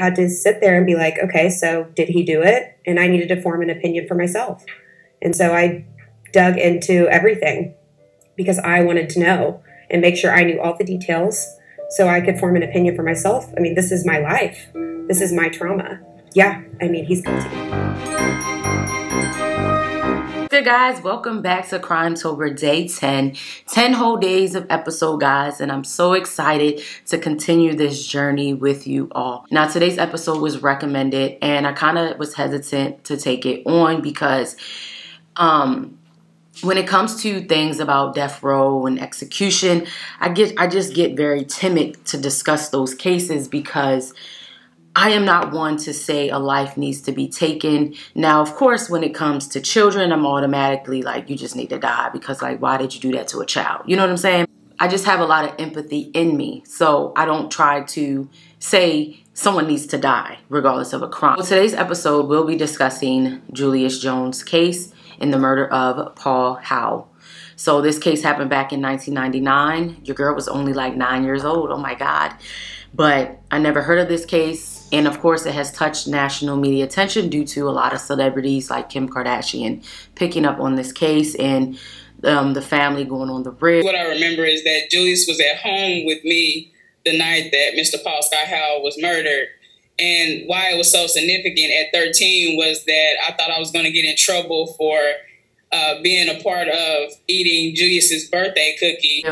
I had to sit there and be like, okay, so did he do it? And I needed to form an opinion for myself. And so I dug into everything because I wanted to know and make sure I knew all the details so I could form an opinion for myself. I mean, this is my life. This is my trauma. Yeah, I mean, he's guilty. Good, guys, welcome back to CRIMETOBER Day 10. 10 whole days of episode, guys, and I'm so excited to continue this journey with you all. Now, today's episode was recommended, and I kind of was hesitant to take it on because when it comes to things about death row and execution, I just get very timid to discuss those cases because I am not one to say a life needs to be taken. Now, of course, when it comes to children, I'm automatically like, you just need to die because, like, why did you do that to a child? You know what I'm saying? I just have a lot of empathy in me, so I don't try to say someone needs to die regardless of a crime. So today's episode, we'll be discussing Julius Jones' case in the murder of Paul Howell. So this case happened back in 1999. Your girl was only like 9 years old. Oh my God. But I never heard of this case. And of course, it has touched national media attention due to a lot of celebrities like Kim Kardashian picking up on this case and the family going on the rib. What I remember is that Julius was at home with me the night that Mr. Paul Scott Howell was murdered. And why it was so significant at 13 was that I thought I was going to get in trouble for being a part of eating Julius's birthday cookie.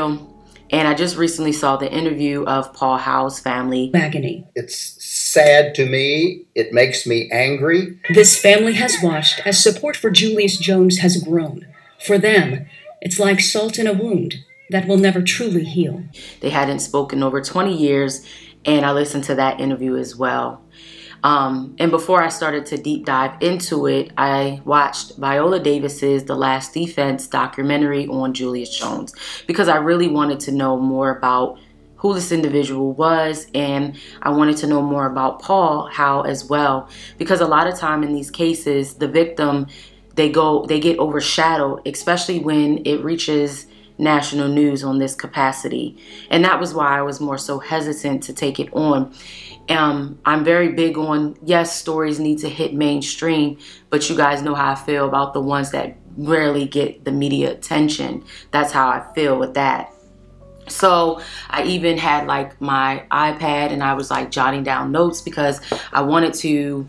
And I just recently saw the interview of Paul Howell's family. Agony. It's sad to me. It makes me angry. This family has watched as support for Julius Jones has grown. For them, it's like salt in a wound that will never truly heal. They hadn't spoken over 20 years, and I listened to that interview as well. And before I started to deep dive into it, I watched Viola Davis's The Last Defense documentary on Julius Jones because I really wanted to know more about who this individual was, and I wanted to know more about Paul Howell as well, because a lot of time in these cases, the victim, they get overshadowed, especially when it reaches national news on this capacity. And that was why I was more so hesitant to take it on. I'm very big on, yes, stories need to hit mainstream, but you guys know how I feel about the ones that rarely get the media attention. That's how I feel with that. So I even had like my iPad and I was like jotting down notes because I wanted to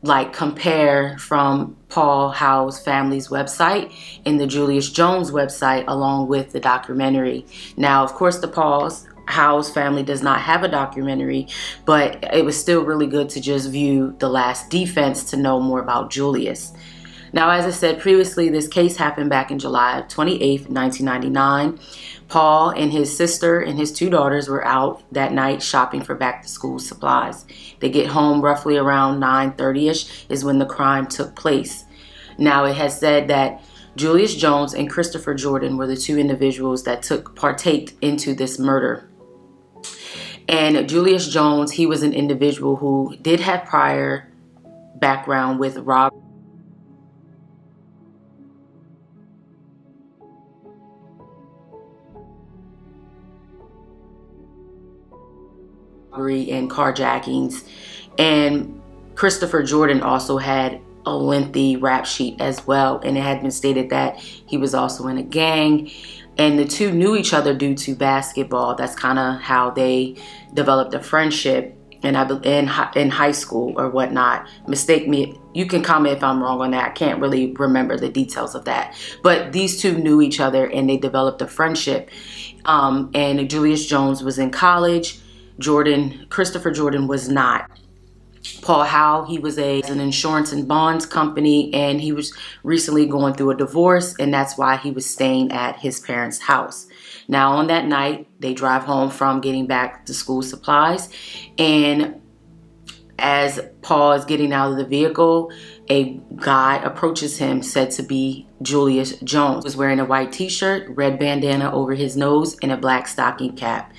like compare from Paul Howell's family's website and the Julius Jones website along with the documentary. Now, of course, the Paul Howell's family does not have a documentary, but it was still really good to just view The Last Defense to know more about Julius. Now, as I said previously, this case happened back in July 28th, 1999. Paul and his sister and his two daughters were out that night shopping for back-to-school supplies. They get home roughly around 9:30ish is when the crime took place. Now, it has said that Julius Jones and Christopher Jordan were the two individuals that partaked into this murder. And Julius Jones, he was an individual who did have prior background with robbery and carjackings, and Christopher Jordan also had a lengthy rap sheet as well, and it had been stated that he was also in a gang, and the two knew each other due to basketball. That's kind of how they developed a friendship in high school or whatnot. Mistake me, you can comment if I'm wrong on that. I can't really remember the details of that, but these two knew each other and they developed a friendship. And Julius Jones was in college. Christopher Jordan was not. Paul Howell, he was an insurance and bonds company, and he was recently going through a divorce, and that's why he was staying at his parents' house. Now, on that night, they drive home from getting back to school supplies, and as Paul is getting out of the vehicle, a guy approaches him, said to be Julius Jones. He was wearing a white t-shirt, red bandana over his nose, and a black stocking cap.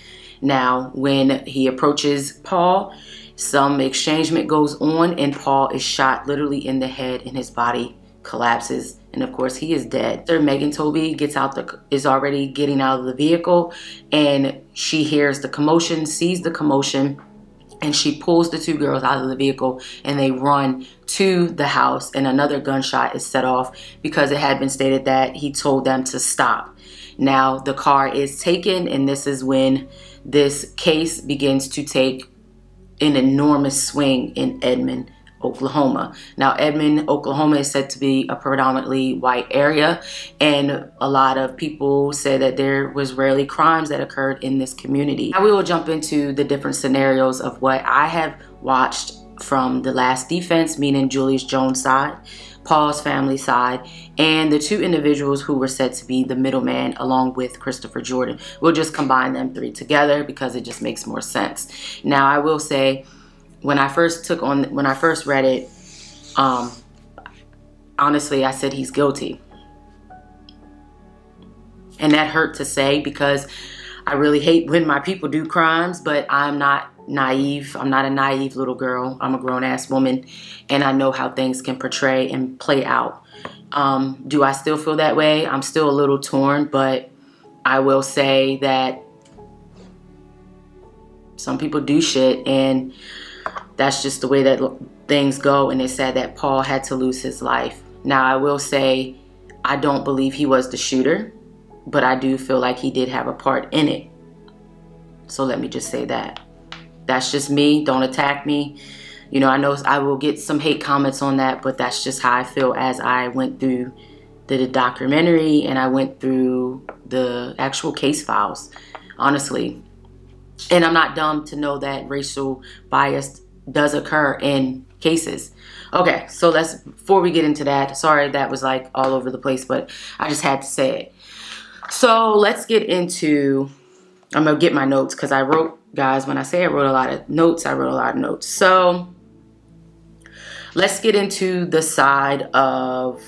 Now, when he approaches Paul, some exchangement goes on, and Paul is shot literally in the head, and his body collapses, and of course he is dead. Megan Toby is already getting out of the vehicle, and she hears the commotion, sees the commotion, and she pulls the two girls out of the vehicle and they run to the house, and another gunshot is set off because it had been stated that he told them to stop. Now the car is taken, and this is when this case begins to take an enormous swing in Edmond, Oklahoma. Now Edmond, Oklahoma is said to be a predominantly white area, and a lot of people say that there was rarely crimes that occurred in this community. Now we will jump into the different scenarios of what I have watched from the last defense, meaning Julius Jones' side, Paul's family side, and the two individuals who were said to be the middleman along with Christopher Jordan. We'll just combine them three together because it just makes more sense. Now I will say, when I first read it, honestly, I said he's guilty. And that hurt to say because I really hate when my people do crimes, but I'm not naive. I'm not a naive little girl. I'm a grown-ass woman, and I know how things can portray and play out. Do I still feel that way? I'm still a little torn, but I will say that some people do shit, and that's just the way that things go, and it's sad that Paul had to lose his life. Now, I will say I don't believe he was the shooter, but I do feel like he did have a part in it. So let me just say that. That's just me. Don't attack me. You know, I know I will get some hate comments on that, but that's just how I feel as I went through the documentary and I went through the actual case files, honestly. And I'm not dumb to know that racial bias does occur in cases. Okay, so before we get into that, sorry that was like all over the place, but I just had to say it. So let's get into, I'm gonna get my notes because I wrote, guys, when I say I wrote a lot of notes, I wrote a lot of notes. So let's get into the side of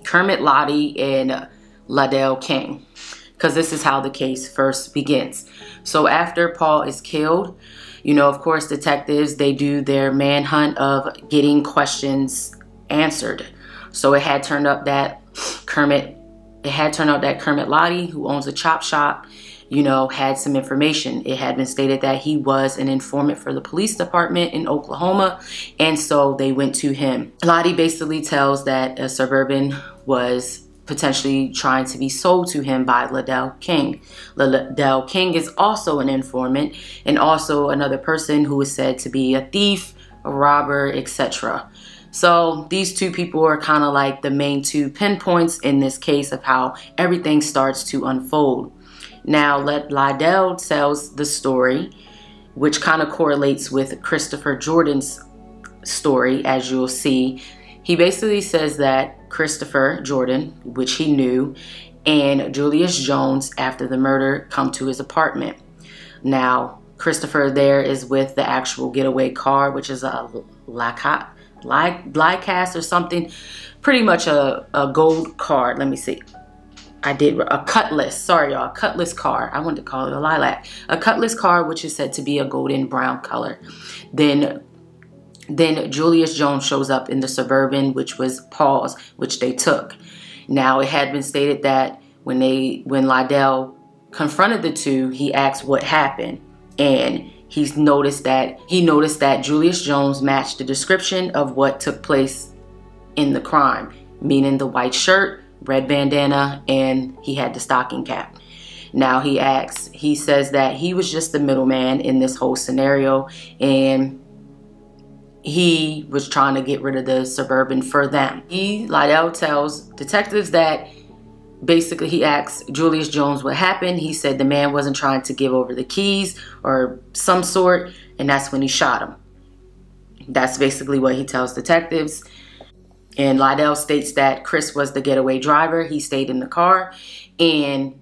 Kermit Lottie and Ladell King, because this is how the case first begins. So after Paul is killed, you know, of course, detectives, they do their manhunt of getting questions answered. So it had turned up that Kermit Lottie, who owns a chop shop, you know, had some information. It had been stated that he was an informant for the police department in Oklahoma, and so they went to him. Lottie basically tells that a Suburban was potentially trying to be sold to him by Ladell King. Ladell King is also an informant and also another person who is said to be a thief, a robber, etc. So these two people are kind of like the main two pinpoints in this case of how everything starts to unfold. Now Ladell tells the story, which kind of correlates with Christopher Jordan's story, as you'll see. He basically says that Christopher Jordan, which he knew, and Julius Jones, after the murder, come to his apartment. Now, Christopher there is with the actual getaway car, which is a Lycast or something. Pretty much a gold car. Let me see. A Cutlass. Sorry, y'all. A Cutlass car. I wanted to call it a lilac. A Cutlass car, which is said to be a golden brown color. Then Julius Jones shows up in the Suburban, which was Paul's, which they took. Now, it had been stated that when Ladell confronted the two, he asked what happened, and he noticed that Julius Jones matched the description of what took place in the crime, meaning the white shirt, red bandana, and he had the stocking cap. Now he says that he was just the middleman in this whole scenario, and he was trying to get rid of the Suburban for them. Ladell tells detectives that basically he asked Julius Jones what happened. He said the man wasn't trying to give over the keys or some sort, and that's when he shot him. That's basically what he tells detectives. And Ladell states that Chris was the getaway driver. He stayed in the car, and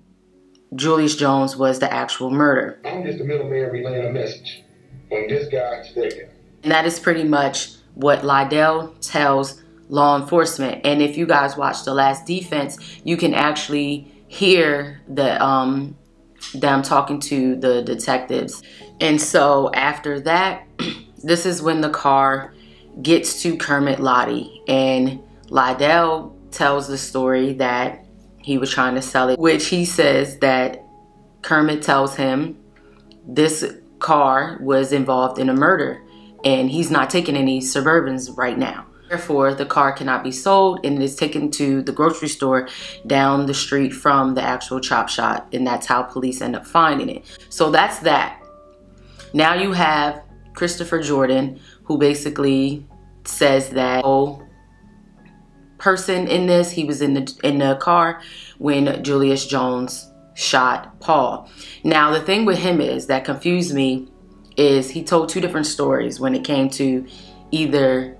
Julius Jones was the actual murderer. I'm just the middleman relaying a message from this guy to that guy. And that is pretty much what Ladell tells law enforcement. And if you guys watch the last defense, you can actually hear them talking to the detectives. And so after that, this is when the car gets to Kermit Lottie, and Ladell tells the story that he was trying to sell it, which he says that Kermit tells him this car was involved in a murder, and he's not taking any Suburbans right now. Therefore, the car cannot be sold, and it is taken to the grocery store down the street from the actual chop shop, and that's how police end up finding it. So that's that. Now you have Christopher Jordan, who basically says that person in this, he was in the car when Julius Jones shot Paul. Now the thing with him is that confused me is he told two different stories when it came to either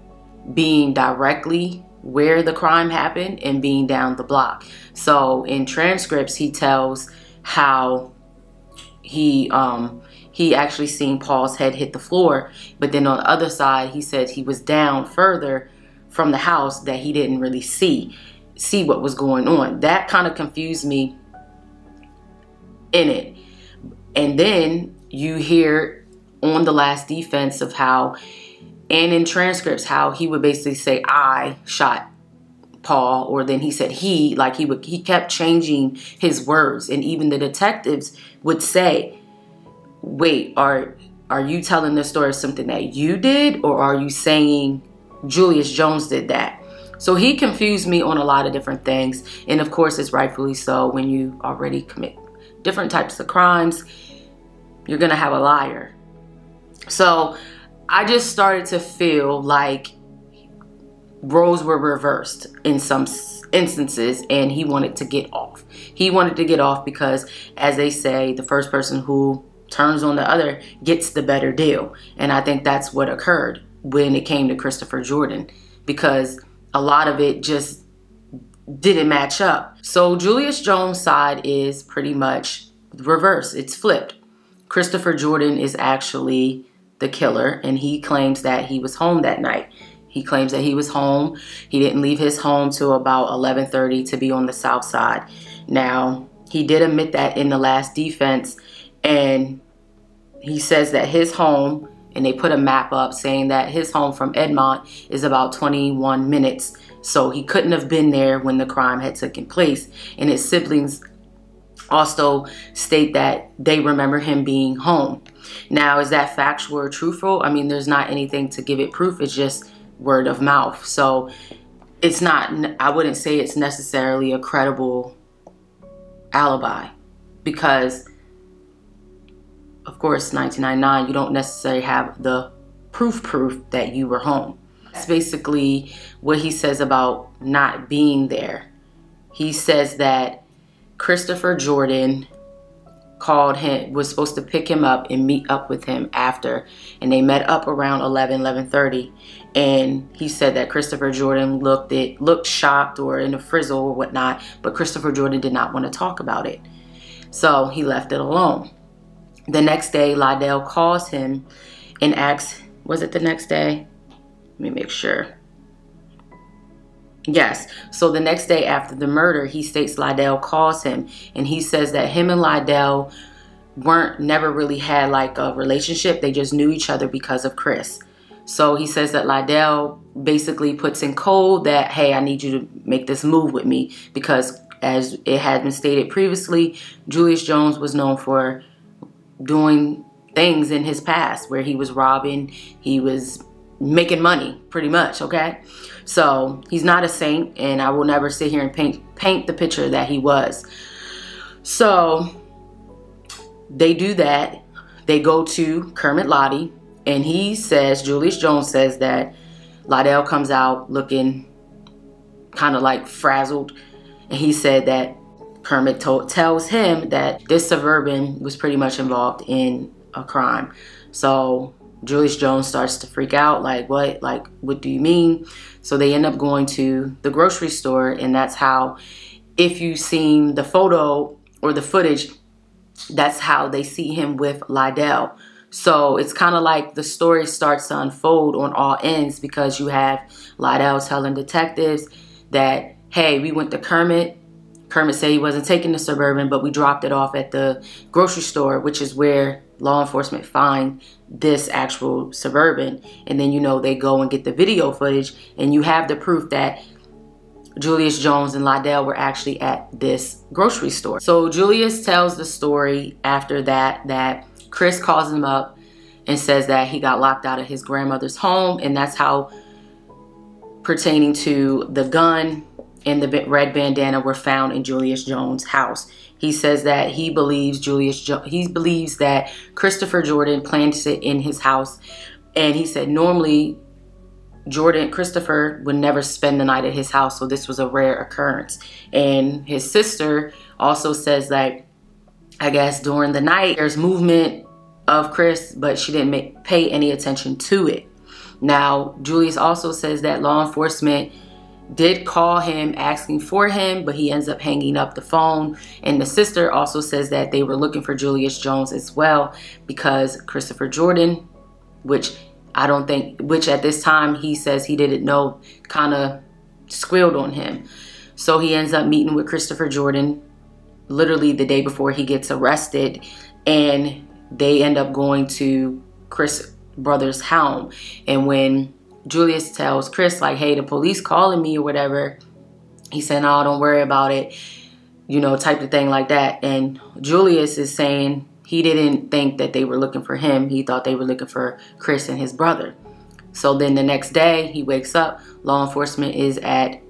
being directly where the crime happened and being down the block. So in transcripts he tells how he actually seen Paul's head hit the floor, but then on the other side he said he was down further from the house that he didn't really see what was going on. That kind of confused me in it. And then you hear on the last defense of how, and in transcripts, how he would basically say, I shot Paul, or then he said he kept changing his words. And even the detectives would say, wait, are you telling the story of something that you did, or are you saying Julius Jones did that? So he confused me on a lot of different things. And of course, it's rightfully so. When you already commit different types of crimes, you're gonna have a liar. So I just started to feel like roles were reversed in some instances, and he wanted to get off. He wanted to get off because, as they say, the first person who turns on the other gets the better deal. And I think that's what occurred when it came to Christopher Jordan, because a lot of it just didn't match up. So Julius Jones' side is pretty much reverse. It's flipped. Christopher Jordan is actually the killer, and he claims that he was home that night. He claims that he was home. He didn't leave his home till about 11:30 to be on the south side. Now, he did admit that in the last defense, and he says that his home, and they put a map up saying that his home from Edmont is about 21 minutes. So he couldn't have been there when the crime had taken place. And his siblings also state that they remember him being home. Now, is that factual or truthful? I mean, there's not anything to give it proof. It's just word of mouth. So it's not, I wouldn't say it's necessarily a credible alibi, because of course, 1999, you don't necessarily have the proof that you were home. That's basically what he says about not being there. He says that Christopher Jordan called him, was supposed to pick him up and meet up with him after, and they met up around 11:30, and he said that Christopher Jordan looked shocked or in a frizzle or whatnot, but Christopher Jordan did not want to talk about it, so he left it alone. The next day, Liddell calls him and asks, was it the next day? Let me make sure. Yes. So the next day after the murder, he states Liddell calls him, and he says that him and Liddell never really had like a relationship. They just knew each other because of Chris. So he says that Liddell basically puts in code that, hey, I need you to make this move with me, because as it had been stated previously, Julius Jones was known for doing things in his past where he was robbing, he was making money, pretty much, okay? So he's not a saint, and I will never sit here and paint the picture that he was. So they do that. They go to Kermit Lottie, and he says, Julius Jones says that Liddell comes out looking kind of like frazzled, and he said that Kermit tells him that this Suburban was pretty much involved in a crime. So Julius Jones starts to freak out, like, what do you mean? So they end up going to the grocery store, and that's how, if you've seen the photo or the footage, that's how they see him with Liddell. So it's kind of like the story starts to unfold on all ends, because you have Liddell telling detectives that, hey, we went to Kermit. Kermit said he wasn't taking the Suburban, but we dropped it off at the grocery store, which is where law enforcement find this actual Suburban. And then, you know, they go and get the video footage, and you have the proof that Julius Jones and Liddell were actually at this grocery store. So Julius tells the story after that Chris calls him up and says that he got locked out of his grandmother's home, and that's how pertaining to the gun and the red bandana were found in Julius Jones' house. He says that he believes that Christopher Jordan planted it in his house, and he said normally Christopher would never spend the night at his house, so this was a rare occurrence. And his sister also says that, I guess during the night there's movement of Chris, but she didn't pay any attention to it. Now, Julius also says that law enforcement did call him asking for him, but he ends up hanging up the phone. And the sister also says that they were looking for Julius Jones as well, because Christopher Jordan, which at this time he says he didn't know, kind of squealed on him. So he ends up meeting with Christopher Jordan literally the day before he gets arrested, and they end up going to Chris' brother's home. And when Julius tells Chris, like, hey, the police calling me or whatever, he said, no, don't worry about it, you know, type of thing like that. And Julius is saying he didn't think that they were looking for him. He thought they were looking for Chris and his brother. So then the next day he wakes up, law enforcement is at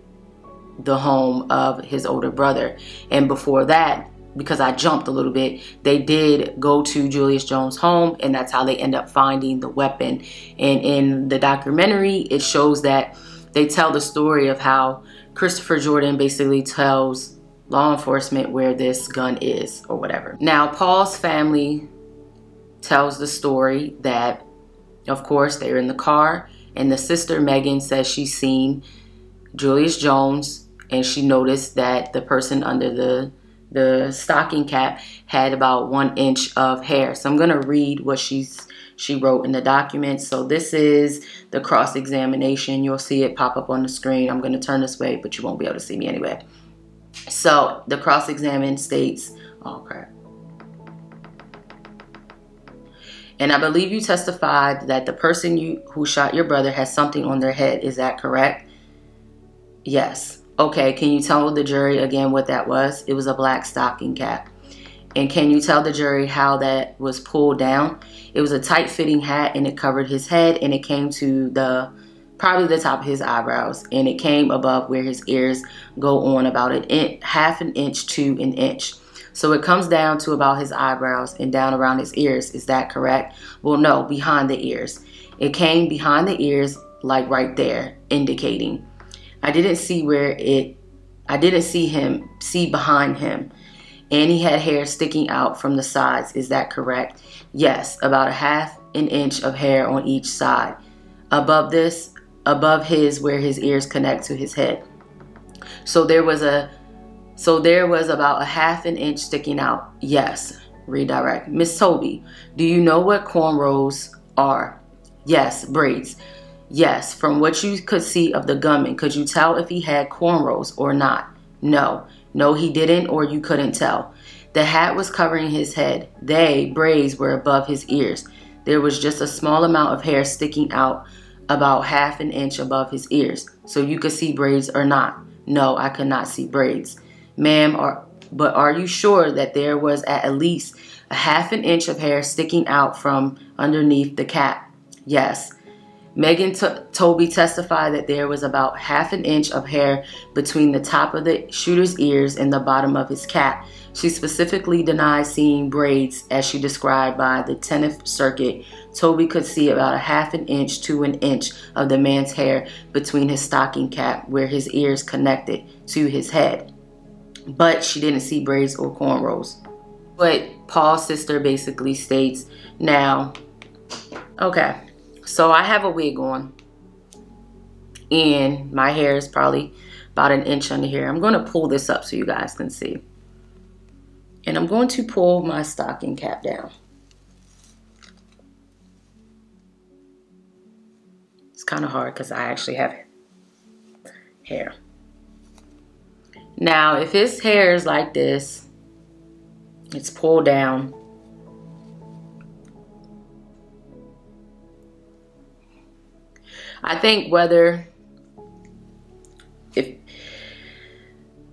the home of his older brother. And before that, because I jumped a little bit, they did go to Julius Jones' home, and that's how they end up finding the weapon. And in the documentary, it shows that they tell the story of how Christopher Jordan basically tells law enforcement where this gun is or whatever. Now, Paul's family tells the story that, of course, they're in the car, and the sister Megan says she's seen Julius Jones, and she noticed that the person under the stocking cap had about 1 inch of hair. So I'm going to read what she wrote in the document. So this is the cross-examination. You'll see it pop up on the screen. I'm going to turn this way, but you won't be able to see me anyway. So the cross-examine states, oh crap. And I believe you testified that the person who shot your brother has something on their head. Is that correct? Yes. Okay, can you tell the jury again what that was? It was a black stocking cap. And can you tell the jury how that was pulled down? It was a tight-fitting hat, and it covered his head, and it came to probably the top of his eyebrows, and it came above where his ears go on about half an inch to an inch. So it comes down to about his eyebrows and down around his ears. Is that correct? Well, no, behind the ears. It came behind the ears, like right there, indicating. I didn't see behind him. And he had hair sticking out from the sides. Is that correct? Yes, about a half an inch of hair on each side. Above his, where his ears connect to his head. So there was about a half an inch sticking out. Yes. Redirect. Miss Toby, do you know what cornrows are? Yes. Braids. Yes. From what you could see of the gunman, could you tell if he had cornrows or not? No. No, he didn't, or you couldn't tell. The hat was covering his head. Braids were above his ears. There was just a small amount of hair sticking out about half an inch above his ears. So you could see braids or not? No, I could not see braids. Ma'am, but are you sure that there was at least a half an inch of hair sticking out from underneath the cap? Yes. Megan Toby testified that there was about half an inch of hair between the top of the shooter's ears and the bottom of his cap. She specifically denied seeing braids as she described by the 10th Circuit. Toby could see about a half an inch to an inch of the man's hair between his stocking cap where his ears connected to his head. But she didn't see braids or cornrows. But Paul's sister basically states, now, okay. So I have a wig on, and my hair is probably about an inch under here. I'm going to pull this up so you guys can see. And I'm going to pull my stocking cap down. It's kind of hard because I actually have hair. Now, if his hair is like this, it's pulled down. I think if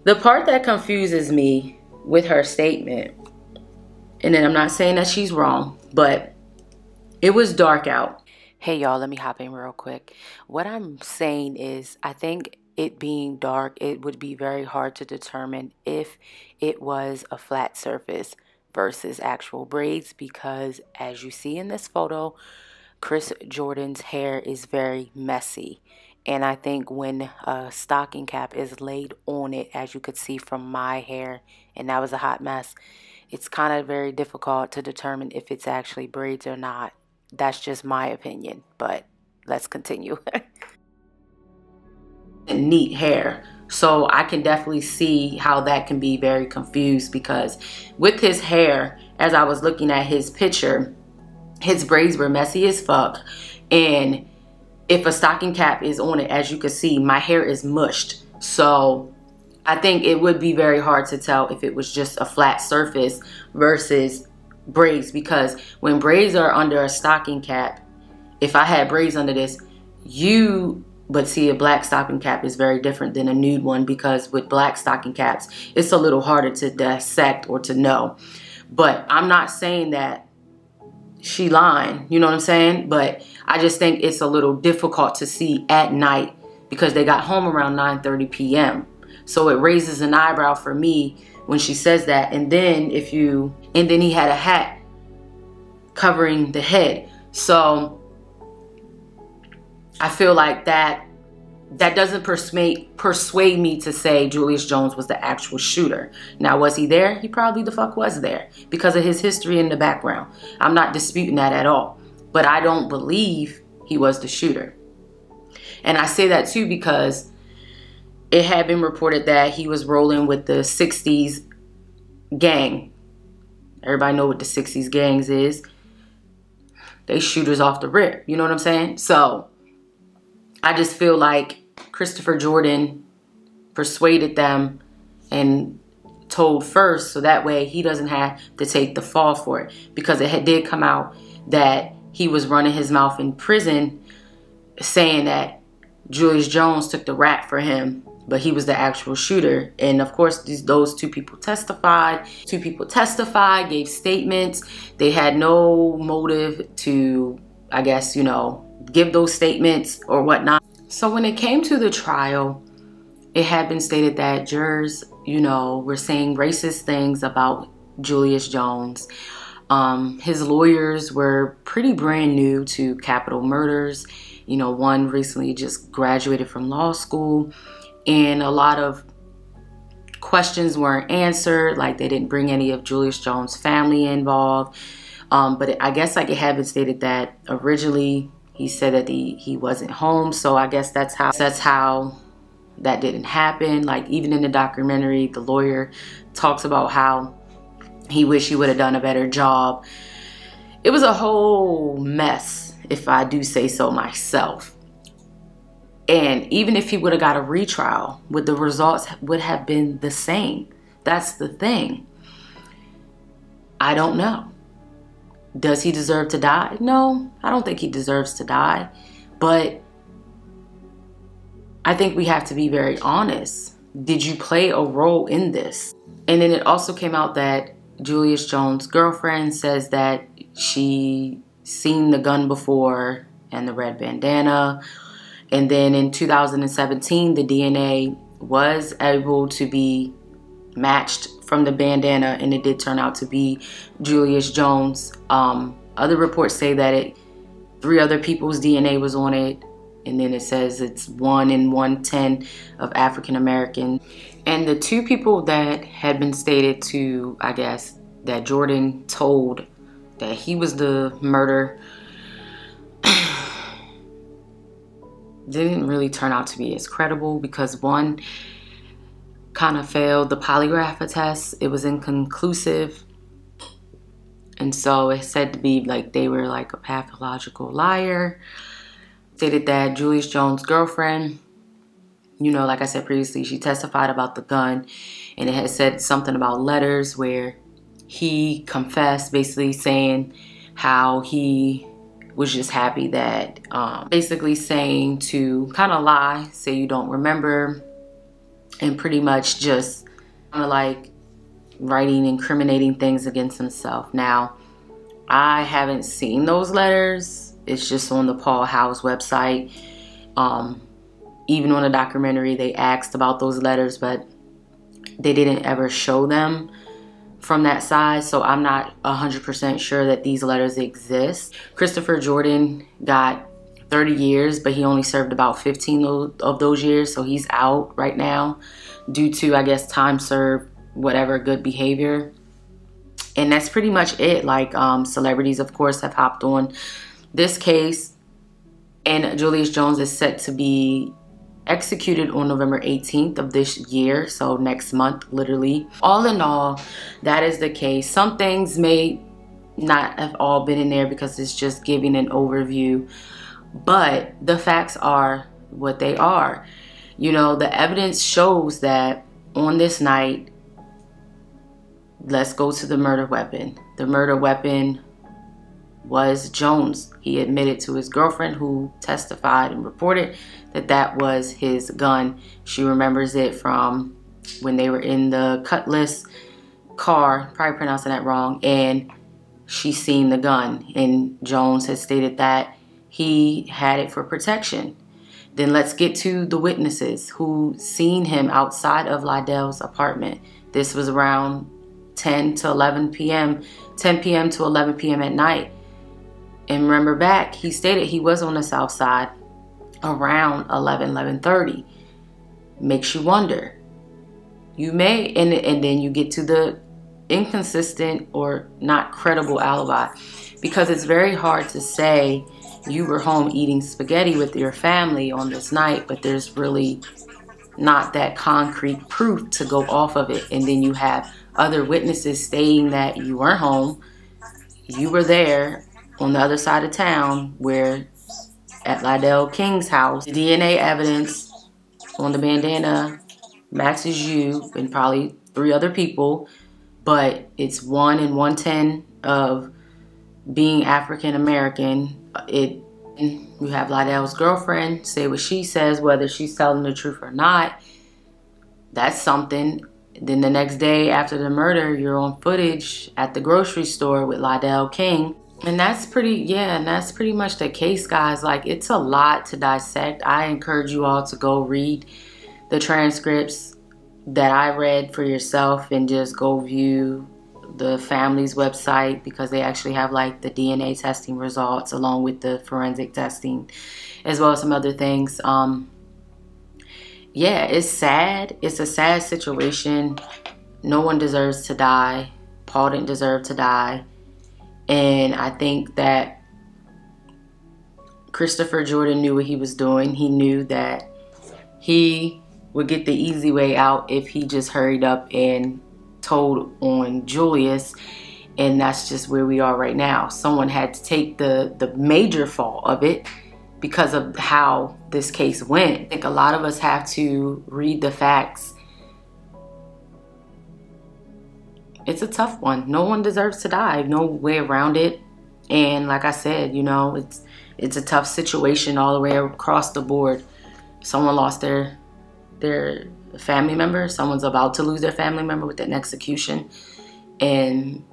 the part that confuses me with her statement, and then I'm not saying that she's wrong, But it was dark out. Hey y'all, let me hop in real quick. What I'm saying is, I think it being dark, it would be very hard to determine if it was a flat surface versus actual braids, because as you see in this photo, Chris Jordan's hair is very messy. And I think when a stocking cap is laid on it, as you could see from my hair, and that was a hot mess, it's kind of very difficult to determine if it's actually braids or not. That's just my opinion, but let's continue. Neat hair. So I can definitely see how that can be very confused, because with his hair, as I was looking at his picture, his braids were messy as fuck. And if a stocking cap is on it, as you can see, my hair is mushed. So I think it would be very hard to tell if it was just a flat surface versus braids, because when braids are under a stocking cap, if I had braids under this, but see, a black stocking cap is very different than a nude one, because with black stocking caps, it's a little harder to dissect or to know. But I'm not saying that she lying, you know what I'm saying? But I just think it's a little difficult to see at night, because they got home around 9:30 p.m. So it raises an eyebrow for me when she says that. And then he had a hat covering the head. So I feel like that doesn't persuade me to say Julius Jones was the actual shooter. Now, was he there? He probably the fuck was there, because of his history in the background. I'm not disputing that at all. But I don't believe he was the shooter. And I say that too because it had been reported that he was rolling with the 60s gang. Everybody know what the 60s gangs is. They shooters off the rip. You know what I'm saying? So I just feel like Christopher Jordan persuaded them and told first, so that way he doesn't have to take the fall for it. Because it did come out that he was running his mouth in prison saying that Julius Jones took the rap for him, but he was the actual shooter. And of course, those two people testified. Two people testified, gave statements. They had no motive to, I guess, you know, give those statements or whatnot. So when it came to the trial, it had been stated that jurors, you know, were saying racist things about Julius Jones. His lawyers were pretty brand new to capital murders. You know, one recently just graduated from law school, and a lot of questions weren't answered. Like, they didn't bring any of Julius Jones' family involved. But I guess like it had been stated that originally he said that he wasn't home. So I guess that's how that didn't happen. Like, even in the documentary, the lawyer talks about how he wished he would have done a better job. It was a whole mess, if I do say so myself. And even if he would have got a retrial, would the results would have been the same? That's the thing. I don't know. Does he deserve to die? No, I don't think he deserves to die. But I think we have to be very honest. Did you play a role in this? And then it also came out that Julius Jones' girlfriend says that she seen the gun before and the red bandana. And then in 2017, the DNA was able to be matched from the bandana, and it did turn out to be Julius Jones. Other reports say that 3 other people's DNA was on it, and then it says it's 1 in 110 of African American. And the 2 people that had been stated to, I guess, that Jordan told that he was the murderer, didn't really turn out to be as credible, because one kind of failed the polygraph test. It was inconclusive. And so it said to be like they were like a pathological liar. Stated that Julius Jones' girlfriend, you know, like I said previously, she testified about the gun, and it had said something about letters where he confessed, basically saying how he was just happy that, basically saying to kind of lie, say you don't remember, and pretty much just kind of like writing incriminating things against himself. Now, I haven't seen those letters. It's just on the Paul Howell's website. Even on a documentary, they asked about those letters, but they didn't ever show them from that side. So I'm not 100% sure that these letters exist. Christopher Jordan got 30 years, but he only served about 15 of those years. So he's out right now due to, I guess, time served, whatever, good behavior. And that's pretty much it. Like, celebrities, of course, have hopped on this case. And Julius Jones is set to be executed on November 18th of this year, so next month, literally. All in all, that is the case. Some things may not have all been in there because it's just giving an overview, but the facts are what they are. You know, the evidence shows that on this night, let's go to the murder weapon. The murder weapon was Jones. He admitted to his girlfriend, who testified and reported that that was his gun. She remembers it from when they were in the Cutlass car, probably pronouncing that wrong, and she seen the gun. And Jones has stated that he had it for protection. Then let's get to the witnesses who seen him outside of Lydell's apartment. This was around 10 to 11 p.m., 10 p.m. to 11 p.m. at night. And remember back, he stated he was on the south side around 11:30. Makes you wonder. You may, and then you get to the inconsistent or not credible alibi, because it's very hard to say you were home eating spaghetti with your family on this night, but there's really not that concrete proof to go off of it. And then you have other witnesses stating that you weren't home, you were there on the other side of town, where at Lydell King's house. The DNA evidence on the bandana matches you and probably 3 other people, but it's 1 in 110 of being African American. You have Lydell's girlfriend say what she says, whether she's telling the truth or not. That's something. Then the next day after the murder, you're on footage at the grocery store with Lydell King. And that's pretty much the case, guys. Like, it's a lot to dissect. I encourage you all to go read the transcripts that I read for yourself and just go view the family's website, because they actually have like the DNA testing results along with the forensic testing, as well as some other things. Yeah, it's sad. It's a sad situation. No one deserves to die. Paul didn't deserve to die. And I think that Christopher Jordan knew what he was doing. He knew that he would get the easy way out if he just hurried up and told on Julius. And that's just where we are right now. Someone had to take the major fault of it because of how this case went. I think a lot of us have to read the facts. It's a tough one. No one deserves to die. No way around it. And like I said, you know, it's a tough situation all the way across the board. Someone lost their family member. Someone's about to lose their family member with an execution. And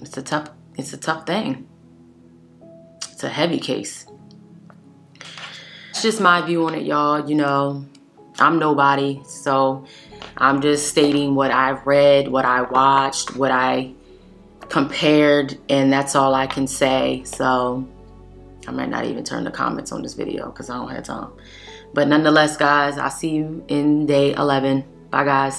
it's a tough thing. It's a heavy case. It's just my view on it, y'all. You know, I'm nobody, so I'm just stating what I've read, what I watched, what I compared, and that's all I can say. So I might not even turn the comments on this video because I don't have time. But nonetheless, guys, I'll see you in day 11. Bye, guys.